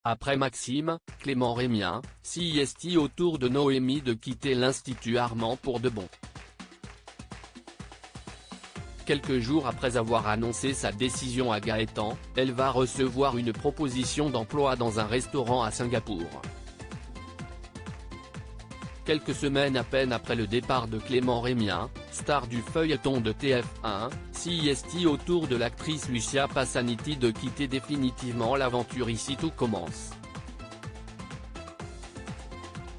Après Maxime, Clément Rémien, CIST autour de Noémie de quitter l'Institut Armand pour de bon. Quelques jours après avoir annoncé sa décision à Gaëtan, elle va recevoir une proposition d'emploi dans un restaurant à Singapour. Quelques semaines à peine après le départ de Clément Rémien, star du feuilleton de TF1, CIST autour de l'actrice Lucia Passaniti de quitter définitivement l'aventure Ici tout commence.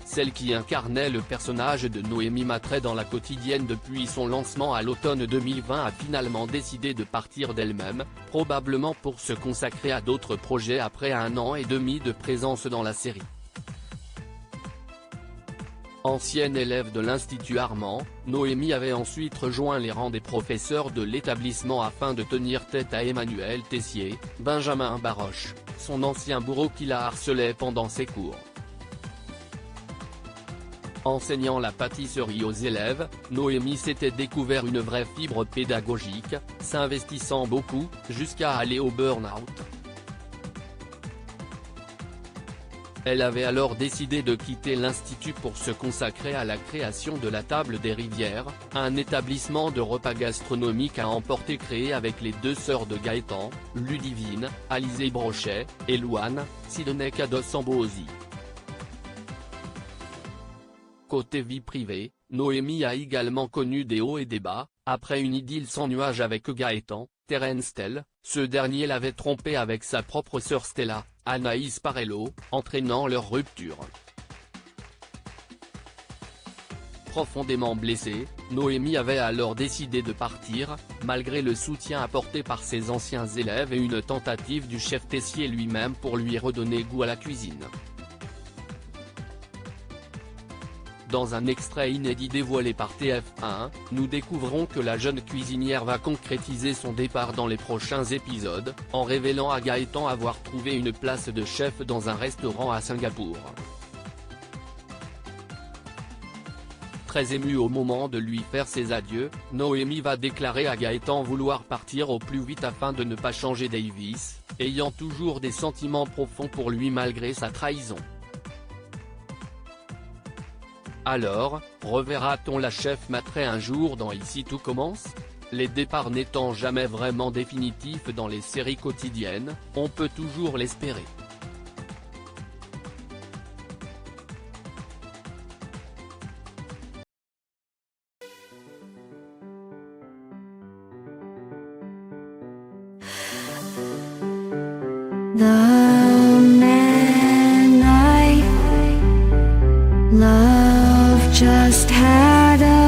Celle qui incarnait le personnage de Noémie Mattray dans La Quotidienne depuis son lancement à l'automne 2020 a finalement décidé de partir d'elle-même, probablement pour se consacrer à d'autres projets après 1 an et demi de présence dans la série. Ancienne élève de l'Institut Armand, Noémie avait ensuite rejoint les rangs des professeurs de l'établissement afin de tenir tête à Emmanuel Tessier, Benjamin Baroche, son ancien bourreau qui la harcelait pendant ses cours. Enseignant la pâtisserie aux élèves, Noémie s'était découvert une vraie fibre pédagogique, s'investissant beaucoup, jusqu'à aller au burn-out. Elle avait alors décidé de quitter l'Institut pour se consacrer à la création de la Table des Rivières, un établissement de repas gastronomiques à emporter créé avec les deux sœurs de Gaëtan, Ludivine, Alizée Brochet, et Louane, Sidonie Kados-Ambosi. Côté vie privée, Noémie a également connu des hauts et des bas, après une idylle sans nuages avec Gaëtan, Terence Tell, ce dernier l'avait trompée avec sa propre sœur Stella, Anaïs Parello, entraînant leur rupture. Profondément blessée, Noémie avait alors décidé de partir, malgré le soutien apporté par ses anciens élèves et une tentative du chef Tessier lui-même pour lui redonner goût à la cuisine. Dans un extrait inédit dévoilé par TF1, nous découvrons que la jeune cuisinière va concrétiser son départ dans les prochains épisodes, en révélant à Gaëtan avoir trouvé une place de chef dans un restaurant à Singapour. Très émue au moment de lui faire ses adieux, Noémie va déclarer à Gaëtan vouloir partir au plus vite afin de ne pas changer Davis, ayant toujours des sentiments profonds pour lui malgré sa trahison. Alors, reverra-t-on la chef Mattray un jour dans Ici tout commence? Les départs n'étant jamais vraiment définitifs dans les séries quotidiennes, on peut toujours l'espérer. The man I love just had a